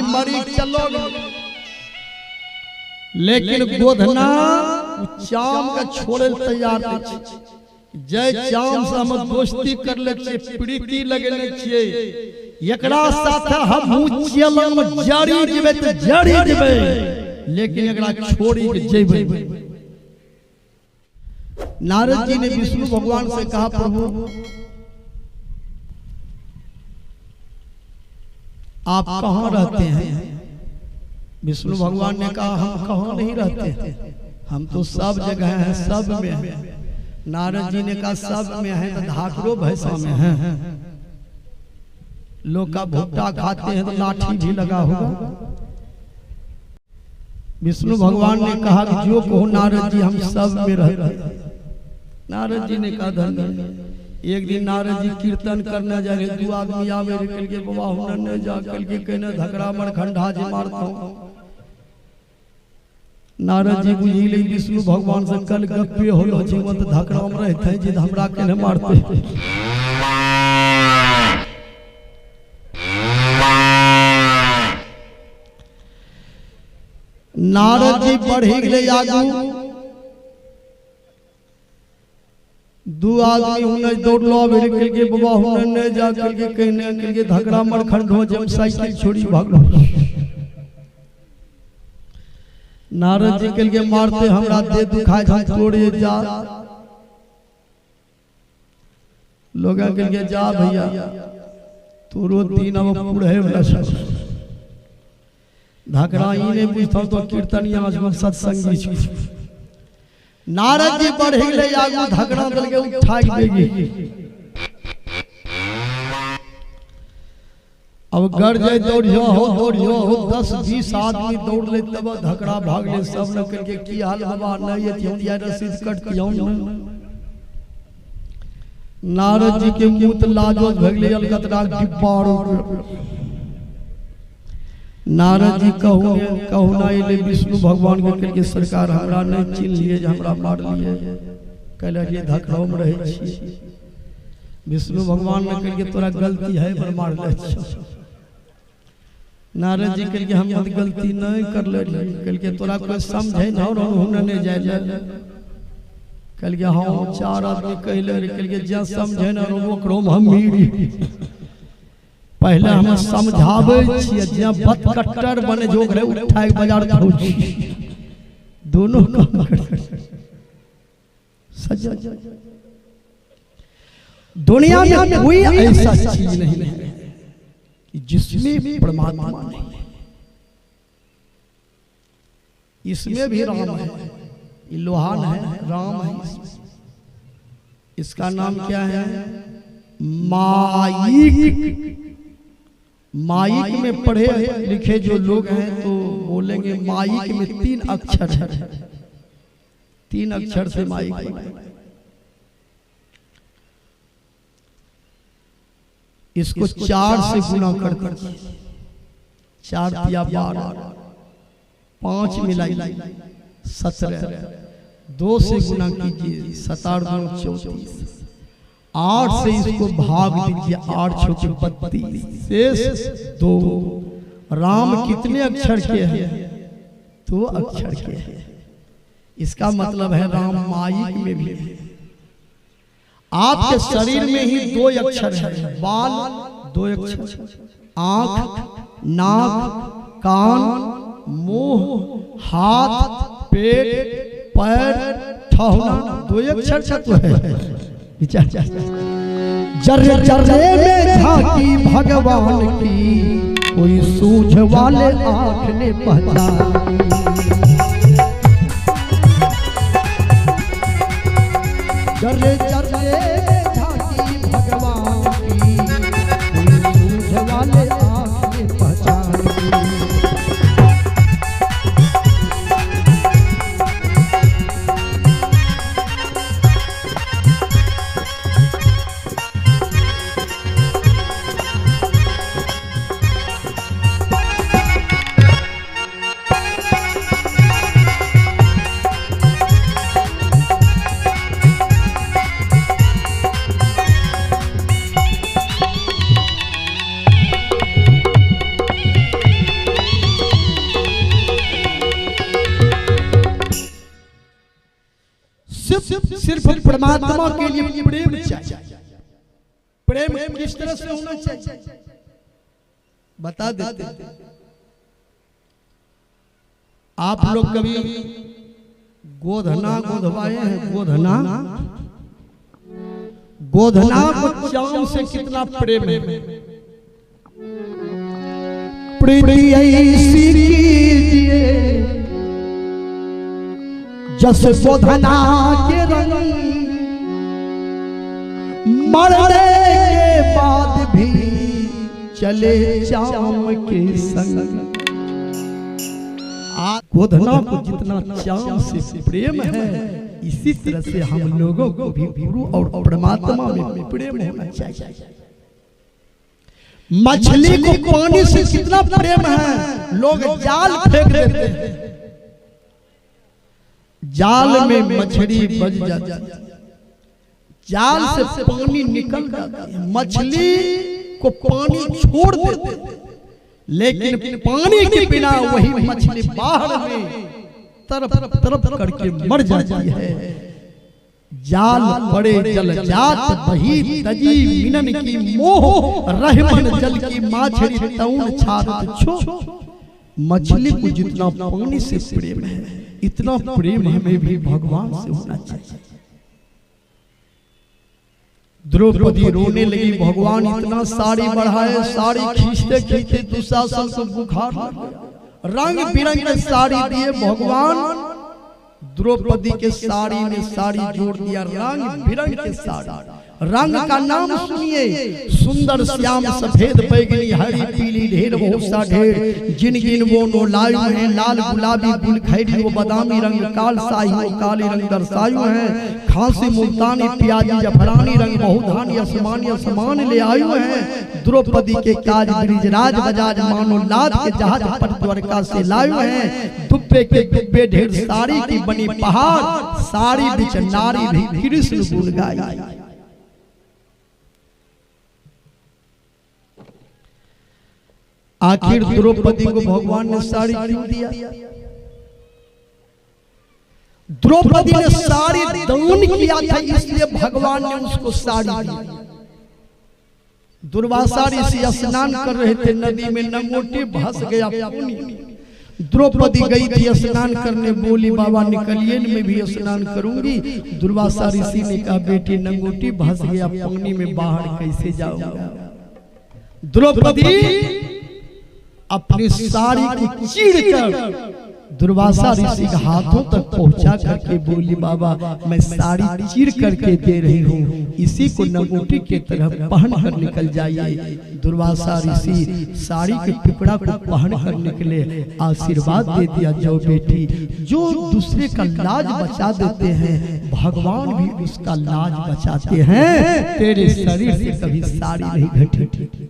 मरी चलो, लेकिन गोधना चाम का छोड़े तैयार नहीं। जय चाम से हम दोस्ती कर ले छे, प्रीति लगने छे, एकरा साथ हम चलम जड़ी जेबे त जड़ी जेबे, लेकिन एकरा छोड़ी के जेबे। नारद जी ने विष्णु भगवान से कहा, प्रभु आप कहाँ रहते हैं? विष्णु भगवान ने कहा, हम कहाँ नहीं रहते, हम तो सब जगह हैं, सब में हैं। नारद जी ने कहा, सब में हैं तो धाकरो भैंसा में हैं। लोग का भुट्टा खाते हैं तो लाठी भी लगा होगा। विष्णु भगवान ने कहा कि जो कहो नारद जी, हम सब में रहते हैं। नारद जी ने कहा, धन्य। एक दिन नारद जी कीर्तन करने जा रहे, दो आदमी आवे कल के बाबा हुनर जा कल के कहने धकरा मर खंडा जी मारता हूँ। नारद जी बुझी ले विष्णु भगवान से कल गप्पे होलो जी, मत धकरा में रहते हैं जी, हमरा के न मारते। नारद जी बढ़ी गए आगू, दो आदमी हुने दौड़लो आवे कल के बाबा हुनर ने जा कल के कहने कल के धकरा मर खंडो जब साइकिल छोड़ी भागलो। नारद जी कल के मारते हमरा दे दुखाए हम तोड़े जा। लोग कल के जा भैया तोरो दिन अब पुढ़े वाला छ। धकरा ई ने बुझतो तो कीर्तनिया में सत्संगी छ। नारद जी बढ़ गए आगू, धकरा कल के उठा देगी। अब घर जाए दौड़ियो हो 10-20 आदमी दौड़ ले, तब धकरा भाग ले। सब न करके की हाल हवा नहीं है, हम रसीद कट किया। नारद जी के मुंह त लाजो भगले अलकतरा डिब्बा। नारद जी कहू ना ले विष्णु भगवान के करके सरकार हमरा नहीं चिन्ह लिए, हमरा मार लिए, कहले ये धकराओ में रहे छी। विष्णु भगवान ने करके तोरा गलती है पर मार ले छ। नारद जी कल के हम गलती नहीं कर ले, कल के तोरा कोई समझे ना और हुन ने जाय ले। कल के हम 4 आदमी कहले, कल के जे समझे ना ओकरो हम मीरी। पहले हम समझावे छिए, जे बत कट्टर बने जोग रे उठाए बाजार पहुंची, दोनों काम कर सजा। दुनिया में कोई ऐसा चीज नहीं है जिसमें परमात्मा नहीं है। इसमें भी राम है, ये लोहान है, राम है। इसका नाम क्या है? माइक। माइक में पढ़े लिखे जो लोग हैं तो बोलेंगे माइक में 3 अक्षर है, 3 अक्षर से माइक। इसको 4 से गुना कर 4 या 12, 5 मिलाई 17, 2 से गुना कीजिए 7 × 34, 8 से इसको भाग दीजिए 8 × 32, शेष 2। राम कितने अक्षर के हैं? 2 अक्षर के हैं। इसका मतलब है राम माइक में भी। आपके शरीर में ही 2 अक्षर है, बाल 2 अक्षर, आंख, नाक, कान, मुंह, हाथ, पेट, पैर, ठहुना 2 अक्षर का तो है। विचार जर्रे जर्रे में झांकी भगवान की, कोई सूझ वाले आँख ने पहचानी। जर्रे जर्रे में झांकी भगवान की, कोई सूझ वाले आँख ने पहचानी। सिर्फ परमात्मा के लिए प्रेम चाहिए। प्रेम किस तरह से होना चाहिए बता देते। आप लोग कभी गोधना गोधवाए हैं? गोधना गोधना को चांद से कितना प्रेम है। प्रीति ऐसी कीजिए जैसे गोधना के रंग, मरने के बाद भी चले चाम के संग। गोधना को जितना चाम से प्रेम है, इसी तरह से हम लोगों को भी गुरु और परमात्मा में प्रेम होना चाहिए। मछली को पानी से कितना प्रेम है, लोग जाल फेंक देते हैं, जाल में मछली बच जाती है, जाल से पानी निकल जाता है, मछली को पानी छोड़ देते हैं, लेकिन पानी के बिना वही मछली बाहर में तरफ तरफ करके मर जाती है। जाल पड़े जल जात बही तजी मिनन की मोह, रहमन जल की माछड़ी तौन छात छो। मछली को जितना पानी से प्रेम है, इतना प्रेम हमें भी भगवान से होना चाहिए। द्रौपदी रोने लगी, भगवान इतना साड़ी बढ़ाए, साड़ी खींचते खींचते दुशासन को बुखार रंग बिरंग के साड़ी दिए भगवान। द्रौपदी के साड़ी में साड़ी जोड़ दिया, रंग बिरंग के साड़ी। रंग का नाम सुनिए, सुंदर श्याम सफेद बैगनी हरी पीली ढेर बहुत सा ढेर, जिन गिन वो नो लायु है, लाल गुलाबी गुल खैरी वो बादामी रंग, काल साही वो काले रंग दर्शायु है, खांसी मुल्तानी प्याजी जफरानी रंग, बहुधानी आसमानी आसमान ले आयु है। द्रौपदी के काज ब्रिजराज बजाज मानो लाद के जहाज पर द्वारका से लायु है। दुब्बे के दुब्बे ढेर साड़ी की बनी पहाड़, साड़ी बिच नारी भी कृष्ण गुण गाई। आखिर द्रौपदी को भगवान ने साड़ी क्यों दिया? द्रौपदी ने साड़ी दान किया था, इसलिए भगवान ने उसको साड़ी दी। दुर्वासा ऋषि स्नान कर रहे थे नदी में, नंगोटी भस गया पानी। द्रौपदी गई थी स्नान करने, बोली बाबा निकलिए मैं भी स्नान करूंगी। दुर्वासा ऋषि ने कहा बेटी नंगोटी भस गया पानी में, बाहर कैसे जाऊंगा? द्रौपदी अपनी साड़ी को चीरकर दुर्वासा ऋषि के हाथों तक पहुंचा करके बोली बाबा मैं साड़ी चीर करके दे रही हूँ, इसी को नंगोटी के तरह पहन कर निकल जाइए। दुर्वासा ऋषि साड़ी के टुकड़ा को पहन कर निकले, आशीर्वाद दे दिया जो बेटी जो दूसरे का लाज बचा देते हैं, भगवान भी उसका लाज बचाते हैं। तेरे शरीर से कभी साड़ी नहीं घटी।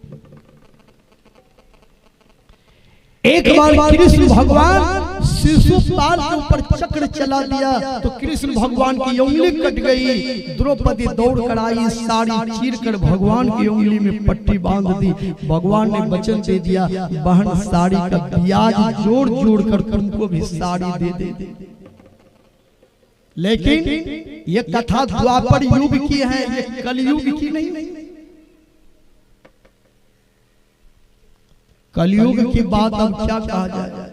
एक बार कृष्ण भगवान शिशुपाल के ऊपर चक्र चला दिया तो कृष्ण भगवान की उंगली कट गई। द्रौपदी दौड़ कर आई, साड़ी चीर कर भगवान की उंगली में पट्टी बांध दी। भगवान ने वचन दे दिया बहन साड़ी का ब्याज जोड़ जोड़ कर तुमको भी साड़ी दे दे। लेकिन ये कथा द्वापर युग की है, ये कलयुग की नहीं। कलयुग की बात अब क्या कहा जाए?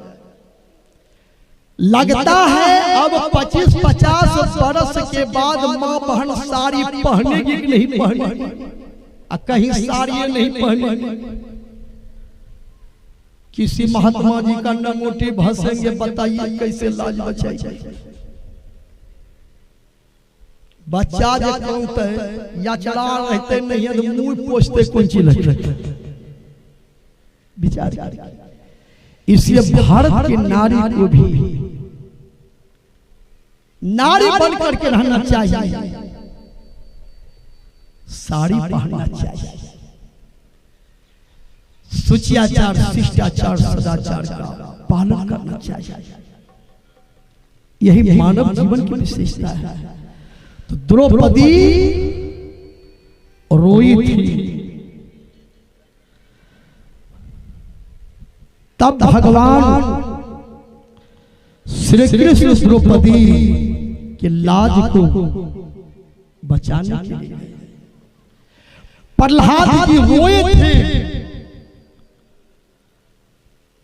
लगता है अब 25-50 बरस के बाद माँ बहन साड़ी पहनेगी कि नहीं पहनेगी, कहीं साड़ी नहीं पहनेगी। किसी महात्मा जी का नंगोटी भसेंगे, बताइए कैसे लाज बचाई? बच्चा जो कहते है या चला रहते नहीं है तो मुंह पोछते कौन चीज लगते विचार। इसलिए भारत की नारी को भी नारी बन करके रहना चाहिए, साड़ी पहनना चाहिए, शुचियाचार शिष्टाचार सदाचार का पालन करना चाहिए। यही मानव जीवन की विशेषता है। तो द्रौपदी रोई थी, तब भगवान श्री कृष्ण द्रौपदी कि लाज को बचाने के लिए प्रहलाद जी रोए थे।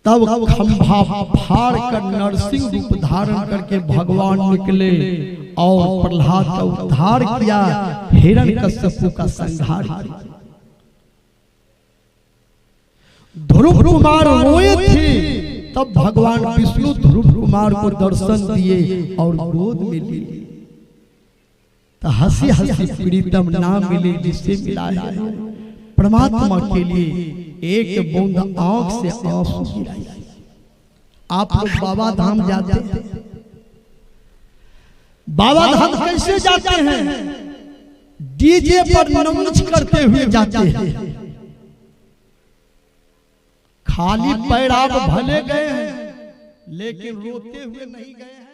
तब खंभा फाड़ कर नरसिंह रूप धारण करके भगवान निकले और प्रहलाद का उद्धार किया, हिरण्यकश्यप का संहार किया। ध्रुव कुमार रोए थे, तब भगवान विष्णु ध्रुव कुमार को दर्शन दिए और गोद में ले लिए। तो हंसी हंसी प्रीतम ना मिले जिससे मिला है, परमात्मा के लिए एक बूंद आंख से आंसू गिराई। आप लोग बाबा धाम जाते हैं, बाबा धाम कैसे जाते हैं? डीजे पर नाच करते हुए जाते हैं। खाली पैर आप भले गए हैं, लेकिन रोते हुए नहीं गए हैं।